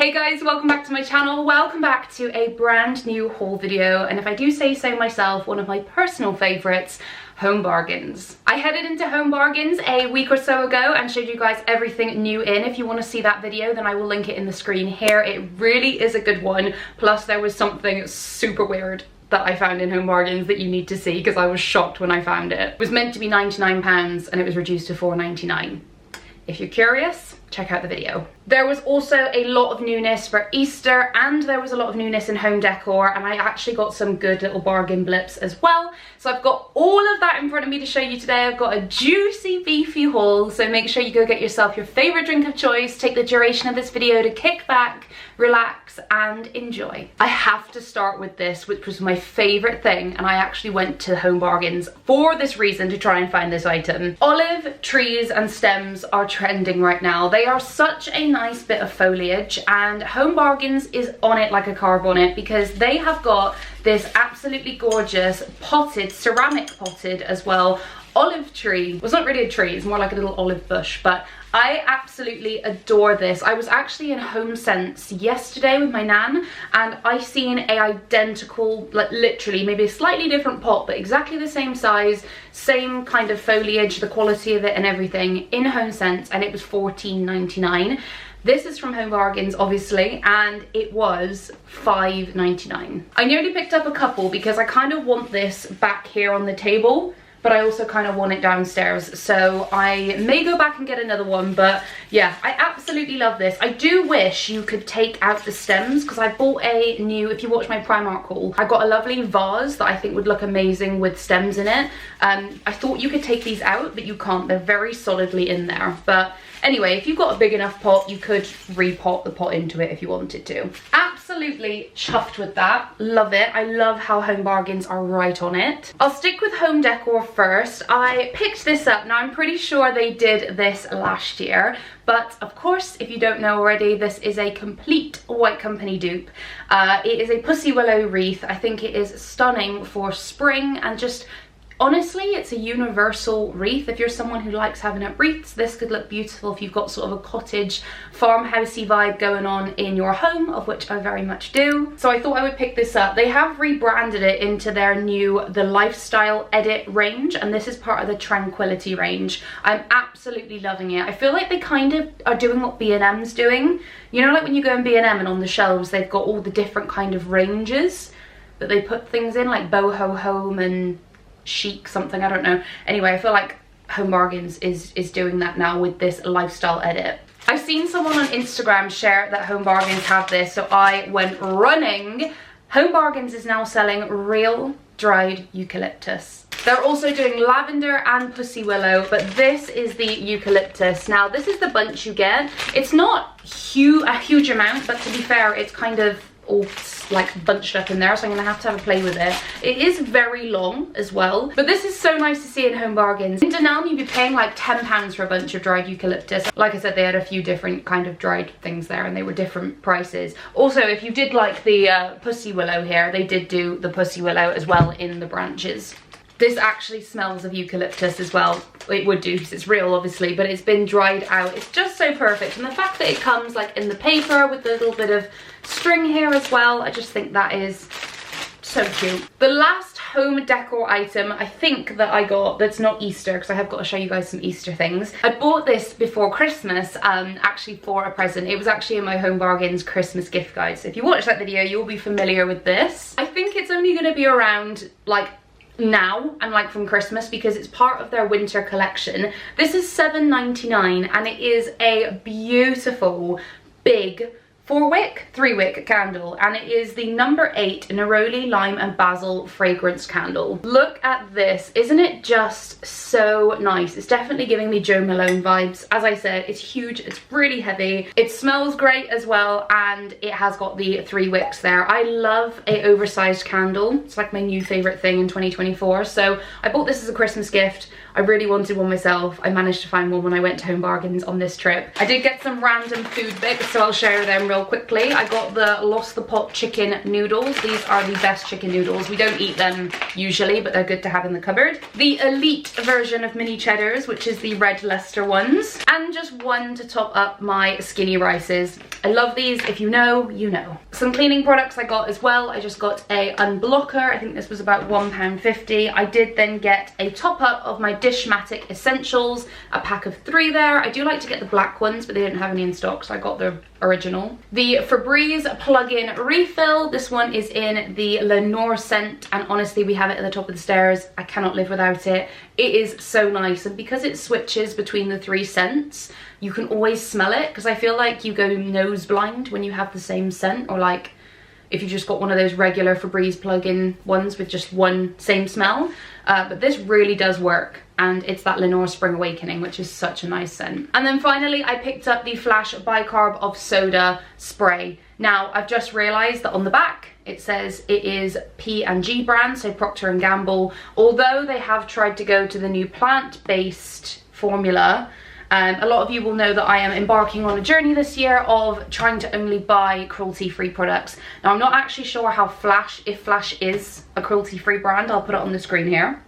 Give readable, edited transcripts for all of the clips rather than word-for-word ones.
Hey guys, welcome back to my channel. Welcome back to a brand new haul video, and if I do say so myself, one of my personal favorites, Home Bargains. I headed into Home Bargains a week or so ago and showed you guys everything new in. If you want to see that video, then I will link it in the screen here. It really is a good one. Plus there was something super weird that I found in Home Bargains that you need to see because I was shocked when I found it. It was meant to be £99 and it was reduced to £4.99. If you're curious, check out the video. There was also a lot of newness for Easter, and there was a lot of newness in home decor, and I actually got some good little bargain blips as well. So I've got all of that in front of me to show you today. I've got a juicy beefy haul, so make sure you go get yourself your favorite drink of choice, take the duration of this video to kick back, relax and enjoy. I have to start with this, which was my favorite thing, and I actually went to Home Bargains for this reason, to try and find this item. Olive trees and stems are trending right now. They are such a nice bit of foliage, and Home Bargains is on it like a car bonnet because they have got this absolutely gorgeous potted, ceramic potted as well, olive tree. Well, it's not really a tree, it's more like a little olive bush, but I absolutely adore this. I was actually in Home Sense yesterday with my nan, and I seen a identical, like literally maybe a slightly different pot, but exactly the same size, same kind of foliage, the quality of it and everything in Home Sense, and it was $14.99. This is from Home Bargains, obviously, and it was $5.99. I nearly picked up a couple because I kind of want this back here on the table, but I also kind of want it downstairs, so I may go back and get another one. But yeah, I absolutely love this. I do wish you could take out the stems, because I bought a new, if you watch my Primark haul, I got a lovely vase that I think would look amazing with stems in it. I thought you could take these out, but you can't. They're very solidly in there. But anyway, if you've got a big enough pot, you could repot the pot into it if you wanted to. Absolutely chuffed with that. Love it. I love how Home Bargains are right on it. I'll stick with home decor first. I picked this up. Now, I'm pretty sure they did this last year, but of course, if you don't know already, this is a complete White Company dupe. It is a Pussy Willow wreath. I think it is stunning for spring, and just honestly, it's a universal wreath. If you're someone who likes having up wreaths, this could look beautiful if you've got sort of a cottage, farmhousey vibe going on in your home, of which I very much do. So I thought I would pick this up. They have rebranded it into their new The Lifestyle Edit range, and this is part of the Tranquility range. I'm absolutely loving it. I feel like they kind of are doing what B&M's doing. You know, like when you go in B&M and on the shelves, they've got all the different kind of ranges that they put things in, like boho home and chic something, I don't know. Anyway, I feel like Home Bargains is doing that now with this Lifestyle Edit. I've seen someone on Instagram share that Home Bargains have this, so I went running. Home Bargains is now selling real dried eucalyptus. They're also doing lavender and Pussy Willow, but this is the eucalyptus. Now, this is the bunch you get. It's not a huge amount, but to be fair, it's kind of all like bunched up in there, so I'm gonna have to have a play with it. It is very long as well, but this is so nice to see in Home Bargains. In Dunelm, you'd be paying like £10 for a bunch of dried eucalyptus. Like I said, they had a few different kind of dried things there, and they were different prices. Also, if you did like the Pussy Willow here, they did do the Pussy Willow as well in the branches. This actually smells of eucalyptus as well. It would do because it's real, obviously, but it's been dried out. It's just so perfect, and the fact that it comes like in the paper with a little bit of string here as well, I just think that is so cute. The last home decor item I think that I got that's not Easter, because I have got to show you guys some Easter things. I bought this before Christmas, actually for a present. It was actually in my Home Bargains Christmas gift guide, so if you watch that video, you'll be familiar with this. I think it's only going to be around like now and like from Christmas because it's part of their winter collection. This is $7.99, and it is a beautiful big 3-wick candle, and it is the number 8 Neroli Lime and Basil fragrance candle. Look at this. Isn't it just so nice? It's definitely giving me Jo Malone vibes. As I said, it's huge, it's really heavy, it smells great as well, and it has got the 3 wicks there. I love an oversized candle. It's like my new favorite thing in 2024, so I bought this as a Christmas gift. I really wanted one myself. I managed to find one when I went to Home Bargains on this trip. I did get some random food bits, so I'll share them real quickly. I got the Lost the Pot chicken noodles. These are the best chicken noodles. We don't eat them usually, but they're good to have in the cupboard. The elite version of mini cheddars, which is the red Leicester ones. And just one to top up my skinny rices. I love these. If you know, you know. Some cleaning products I got as well. I just got a unblocker. I think this was about £1.50. I did then get a top up of my Dishmatic Essentials, a pack of 3 there. I do like to get the black ones, but they didn't have any in stock, so I got the original. The Febreze plug-in refill. This one is in the Lenore scent, and honestly we have it at the top of the stairs. I cannot live without it. It is so nice, and because it switches between the 3 scents, you can always smell it, because I feel like you go nose blind when you have the same scent, or like if you just got one of those regular Febreze plug-in ones with just one same smell. But this really does work, and it's that Lenore Spring Awakening, which is such a nice scent. And then finally I picked up the Flash Bicarb of Soda spray. Now I've just realised that on the back it says it is P&G brand, so Procter & Gamble, although they have tried to go to the new plant-based formula. A lot of you will know that I am embarking on a journey this year of trying to only buy cruelty-free products. Now I'm not actually sure how if Flash is a cruelty-free brand. I'll put it on the screen here.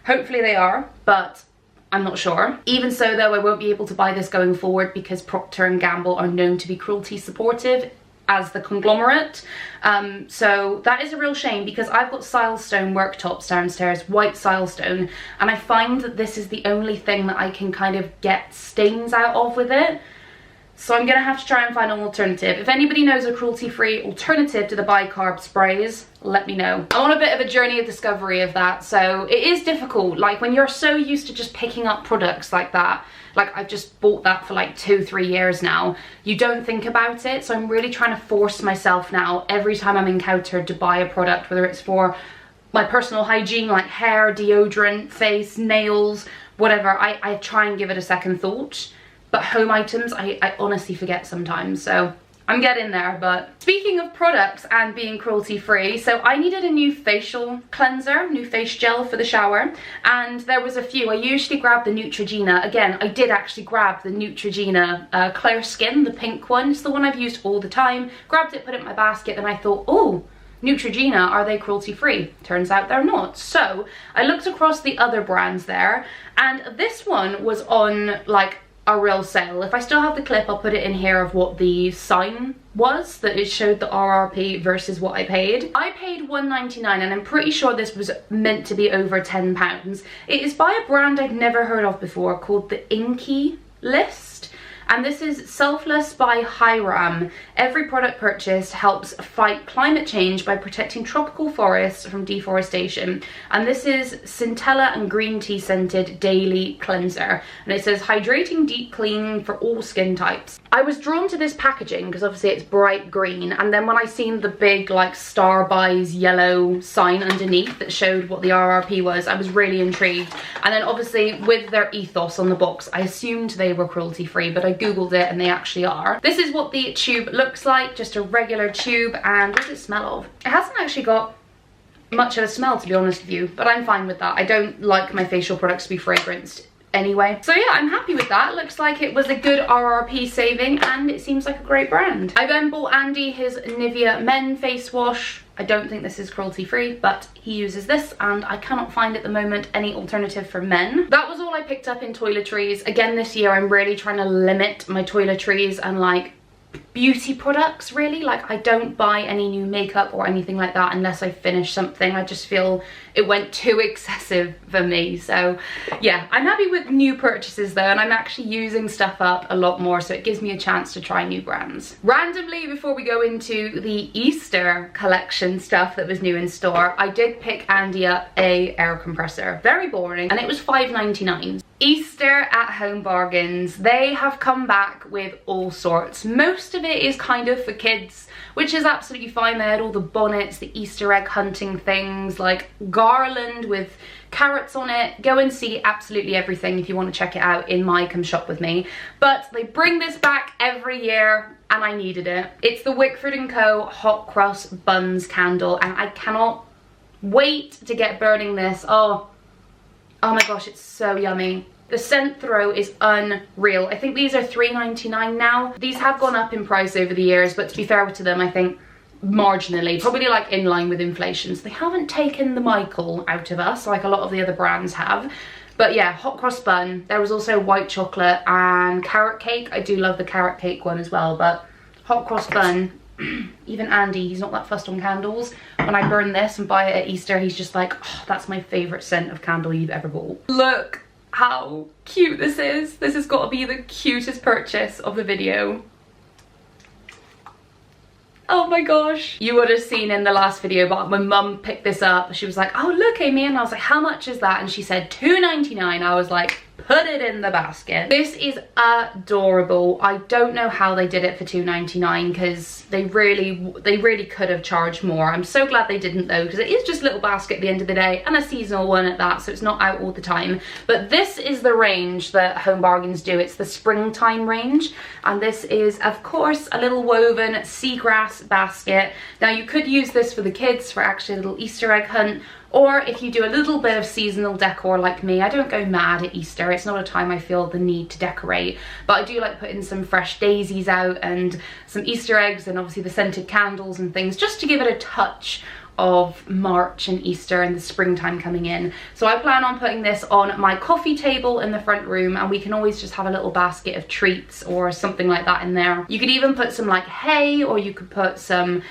Hopefully they are, but I'm not sure. Even so though, I won't be able to buy this going forward because Procter & Gamble are known to be cruelty supportive as the conglomerate. So that is a real shame, because I've got Silestone worktops downstairs, white Silestone, and I find that this is the only thing that I can kind of get stains out of with it. So I'm gonna have to try and find an alternative. If anybody knows a cruelty-free alternative to the bicarb sprays, let me know. I'm on a bit of a journey of discovery of that, so it is difficult. Like when you're so used to just picking up products like that, like I've just bought that for like 2-3 years now, you don't think about it. So I'm really trying to force myself now every time I'm encountered to buy a product, whether it's for my personal hygiene like hair, deodorant, face, nails, whatever. I try and give it a second thought. But home items, I honestly forget sometimes, so I'm getting there. But speaking of products and being cruelty-free, so I needed a new facial cleanser, new face gel for the shower, and there was a few. I usually grab the Neutrogena. Again, I did actually grab the Neutrogena Clear Skin, the pink one. It's the one I've used all the time. Grabbed it, put it in my basket, and I thought, oh, Neutrogena, are they cruelty-free? Turns out they're not. So I looked across the other brands there, and this one was on like a real sale. If I still have the clip, I'll put it in here of what the sign was, that it showed the RRP versus what I paid. I paid £1.99, and I'm pretty sure this was meant to be over £10. It is by a brand I've never heard of before called the ecalyptus, and this is Selfless by Hiram. Every product purchased helps fight climate change by protecting tropical forests from deforestation. And this is Centella and green tea scented daily cleanser. And it says hydrating deep clean for all skin types. I was drawn to this packaging because obviously it's bright green, and then when I seen the big like Star Buys yellow sign underneath that showed what the RRP was, I was really intrigued. And then obviously with their ethos on the box, I assumed they were cruelty free, but I googled it and they actually are. This is what the tube looks like, just a regular tube. And what does it smell of? It hasn't actually got much of a smell, to be honest with you, but I'm fine with that. I don't like my facial products to be fragranced anyway. So yeah, I'm happy with that. Looks like it was a good RRP saving, and it seems like a great brand. I then bought Andy his Nivea Men face wash. I don't think this is cruelty free, but he uses this, and I cannot find at the moment any alternative for men. That was all I picked up in toiletries. Again, this year I'm really trying to limit my toiletries and like beauty products, really. Like I don't buy any new makeup or anything like that unless I finish something. I just feel it went too excessive for me. So yeah, I'm happy with new purchases though, and I'm actually using stuff up a lot more, so it gives me a chance to try new brands. Randomly, before we go into the Easter collection stuff that was new in store, I did pick Andy up a air compressor. Very boring, and it was £5.99. Easter at Home bargains. They have come back with all sorts. Most of it is kind of for kids, which is absolutely fine. They had all the bonnets, the Easter egg hunting things, like garland with carrots on it. Go and see absolutely everything if you want to check it out in my Come Shop With Me. But they bring this back every year, and I needed it. It's the Wickford & Co. Hot Cross Buns candle, and I cannot wait to get burning this. Oh my gosh, it's so yummy. The scent throw is unreal. I think these are £3.99 now. These have gone up in price over the years, but to be fair to them, I think marginally, probably like in line with inflation. So they haven't taken the Michael out of us like a lot of the other brands have. But yeah, hot cross bun. There was also white chocolate and carrot cake. I do love the carrot cake one as well, but hot cross bun. Even Andy, he's not that fussed on candles. When I burn this and buy it at Easter, he's just like, oh, that's my favourite scent of candle you've ever bought. Look how cute this is. This has got to be the cutest purchase of the video. Oh my gosh. You would have seen in the last video, but when mum picked this up, she was like, oh look Amy, and I was like, how much is that? And she said $2.99. I was like, put it in the basket. This is adorable. I don't know how they did it for $2.99 because they really could have charged more. I'm so glad they didn't though, because it is just a little basket at the end of the day, and a seasonal one at that, so it's not out all the time. But this is the range that Home Bargains do. It's the springtime range, and this is of course a little woven seagrass basket. Now you could use this for the kids for actually a little Easter egg hunt, or if you do a little bit of seasonal decor like me. I don't go mad at Easter. It's not a time I feel the need to decorate, but I do like putting some fresh daisies out and some Easter eggs and obviously the scented candles and things, just to give it a touch of March and Easter and the springtime coming in. So I plan on putting this on my coffee table in the front room, and we can always just have a little basket of treats or something like that in there. You could even put some like hay, or you could put some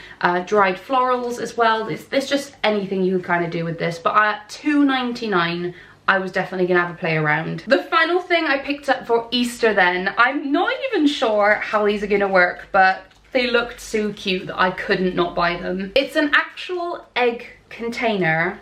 dried florals as well. There's just anything you can kind of do with this, but at $2.99 I was definitely gonna have a play around. The final thing I picked up for Easter then, I'm not even sure how these are gonna work, but they looked so cute that I couldn't not buy them. It's an actual egg container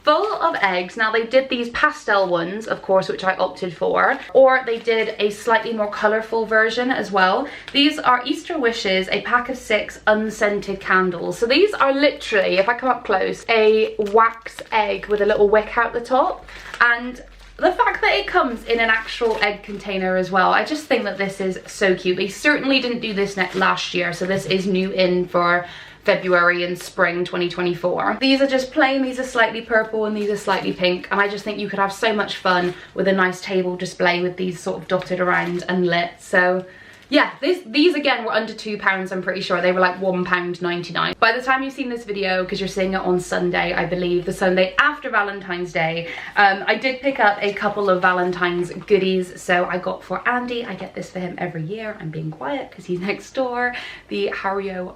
full of eggs. Now they did these pastel ones, of course, which I opted for, or they did a slightly more colourful version as well. These are Easter Wishes, a pack of 6 unscented candles. So these are literally, if I come up close, a wax egg with a little wick out the top, and the fact that it comes in an actual egg container as well, I just think that this is so cute. They certainly didn't do this last year, so this is new in for February and spring 2024. These are just plain, these are slightly purple and these are slightly pink, and I just think you could have so much fun with a nice table display with these sort of dotted around and lit. So yeah, these again were under £2, I'm pretty sure. They were like £1.99. By the time you've seen this video, because you're seeing it on Sunday, I believe, the Sunday after Valentine's Day, I did pick up a couple of Valentine's goodies. So I got for Andy, I get this for him every year. I'm being quiet because he's next door. The Harrio?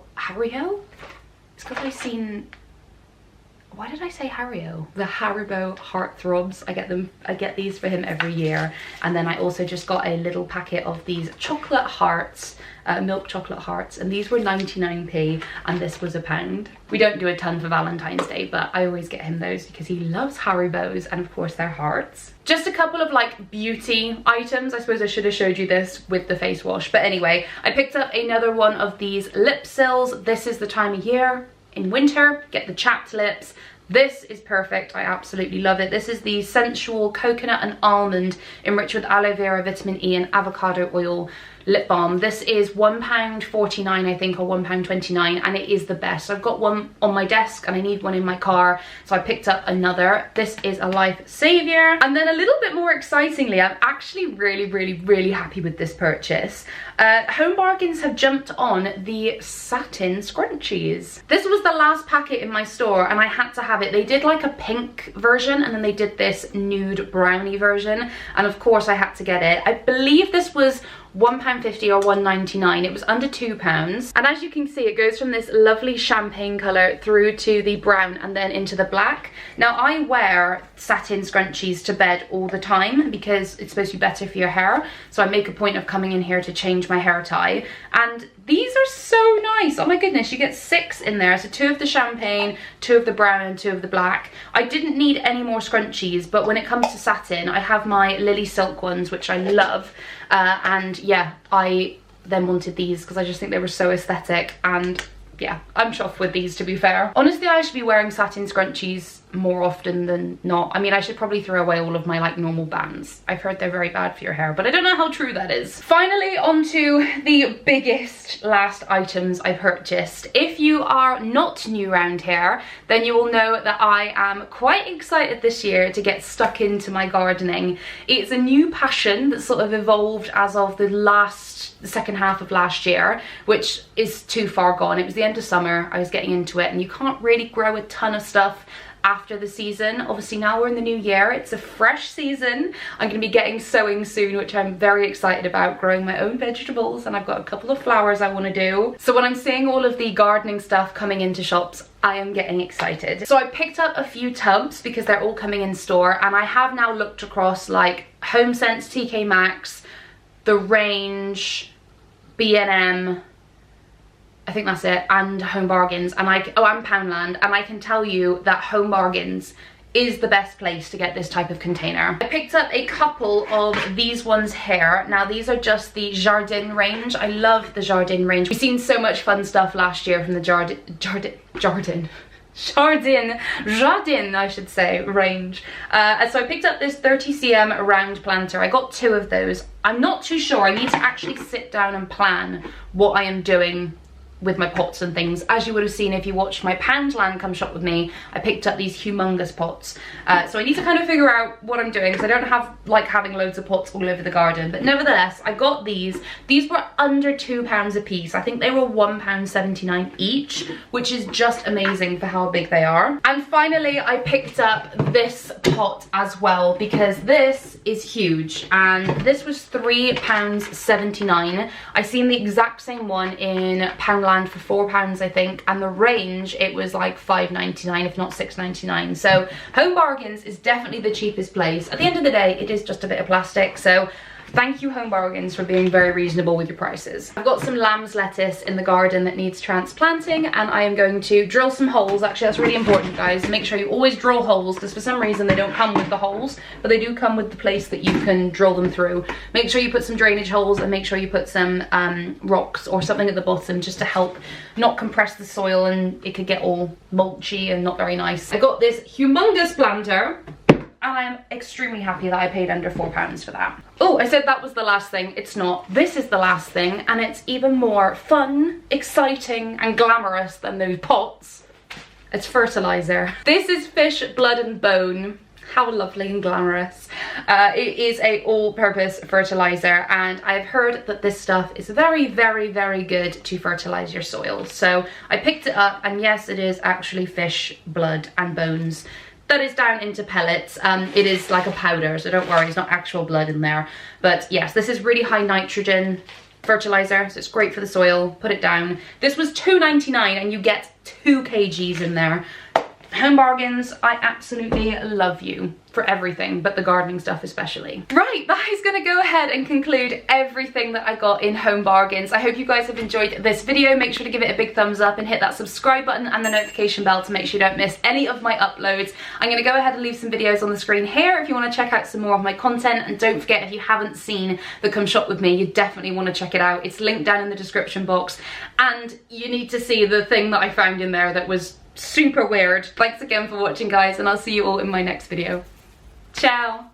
It's because I've seen... Why did I say Harrio? The Haribo Heartthrobs. I get these for him every year. And then I also just got a little packet of these chocolate hearts, milk chocolate hearts, and these were 99p and this was £1. We don't do a ton for Valentine's Day, but I always get him those because he loves Haribos, and of course they're hearts. Just a couple of like beauty items. I suppose I should have showed you this with the face wash, but anyway, I picked up another one of these lip sills. This is the time of year in winter, get the chapped lips. This is perfect. I absolutely love it. This is the Sensual Coconut and Almond enriched with aloe vera, vitamin E and avocado oil lip balm. This is £1.49 I think, or £1.29, and it is the best. I've got one on my desk and I need one in my car, so I picked up another. This is a life savior. And then a little bit more excitingly, I'm actually really happy with this purchase. Home Bargains have jumped on the satin scrunchies. This was the last packet in my store and I had to have it. They did like a pink version and then they did this nude brownie version, and of course I had to get it. I believe this was £1.50 or £1.99. It was under £2, and as you can see, it goes from this lovely champagne colour through to the brown and then into the black. Now I wear satin scrunchies to bed all the time because it's supposed to be better for your hair, so I make a point of coming in here to change my hair tie, and these are so nice. Oh my goodness, you get 6 in there. So 2 of the champagne, 2 of the brown and 2 of the black. I didn't need any more scrunchies, but when it comes to satin, I have my Lily Silk ones, which I love. And yeah, I then wanted these because I just think they were so aesthetic, and yeah, I'm chuffed with these, to be fair. Honestly, I should be wearing satin scrunchies more often than not. I mean, I should probably throw away all of my like normal bands. I've heard they're very bad for your hair, but I don't know how true that is. Finally, onto the biggest last items I purchased. If you are not new around here, then you will know that I am quite excited this year to get stuck into my gardening. It's a new passion that sort of evolved as of the second half of last year, which is too far gone. It was the end of summer, I was getting into it, and you can't really grow a ton of stuff after the season. Obviously now we're in the new year, it's a fresh season. I'm going to be getting sowing soon, which I'm very excited about, growing my own vegetables, and I've got a couple of flowers I want to do. So when I'm seeing all of the gardening stuff coming into shops, I am getting excited. So I picked up a few tubs because they're all coming in store, and I have now looked across like HomeSense, TK Maxx, The Range, B&M, I think that's it, and Home Bargains, and and Poundland, and I can tell you that Home Bargains is the best place to get this type of container. I picked up a couple of these ones here. Now these are just the Jardin range. I love the Jardin range. We've seen so much fun stuff last year from the Jardin, I should say, range. So I picked up this 30 cm round planter. I got 2 of those. I'm not too sure. I need to actually sit down and plan what I am doing with my pots and things. As you would have seen if you watched my Poundland Come Shop With Me, I picked up these humongous pots. So I need to kind of figure out what I'm doing, because I don't have like having loads of pots all over the garden. But nevertheless, I got these. These were under £2 a piece. I think they were £1.79 each, which is just amazing for how big they are. And finally, I picked up this pot as well, because this is huge, and this was £3.79. I seen the exact same one in Poundland for £4, I think, and the range, it was like £5.99 if not £6.99. So Home Bargains is definitely the cheapest place. At the end of the day, it is just a bit of plastic, so thank you Home Bargains for being very reasonable with your prices. I've got some lamb's lettuce in the garden that needs transplanting, and I am going to drill some holes. Actually, that's really important, guys. Make sure you always drill holes, because for some reason they don't come with the holes, but they do come with the place that you can drill them through. Make sure you put some drainage holes, and make sure you put some rocks or something at the bottom, just to help not compress the soil, and it could get all mulchy and not very nice. I got this humongous planter, and I am extremely happy that I paid under £4 for that. Oh, I said that was the last thing. It's not. This is the last thing, and it's even more fun, exciting, and glamorous than those pots. It's fertilizer. This is fish blood and bone. How lovely and glamorous. It is a all-purpose fertilizer, and I've heard that this stuff is very, very, very good to fertilize your soil. So I picked it up, and yes, it is actually fish blood and bones. That is down into pellets. It is like a powder, so don't worry, it's not actual blood in there. But yes, this is really high nitrogen fertilizer, so it's great for the soil. Put it down. This was £2.99, and you get 2 kgs in there. Home Bargains, I absolutely love you for everything, but the gardening stuff especially. Right, that is gonna go ahead and conclude everything that I got in Home Bargains. I hope you guys have enjoyed this video. Make sure to give it a big thumbs up and hit that subscribe button and the notification bell to make sure you don't miss any of my uploads. I'm gonna go ahead and leave some videos on the screen here if you wanna check out some more of my content, and don't forget, if you haven't seen the Come Shop With Me, you definitely wanna check it out. It's linked down in the description box, and you need to see the thing that I found in there that was super weird. Thanks again for watching, guys, and I'll see you all in my next video. Ciao!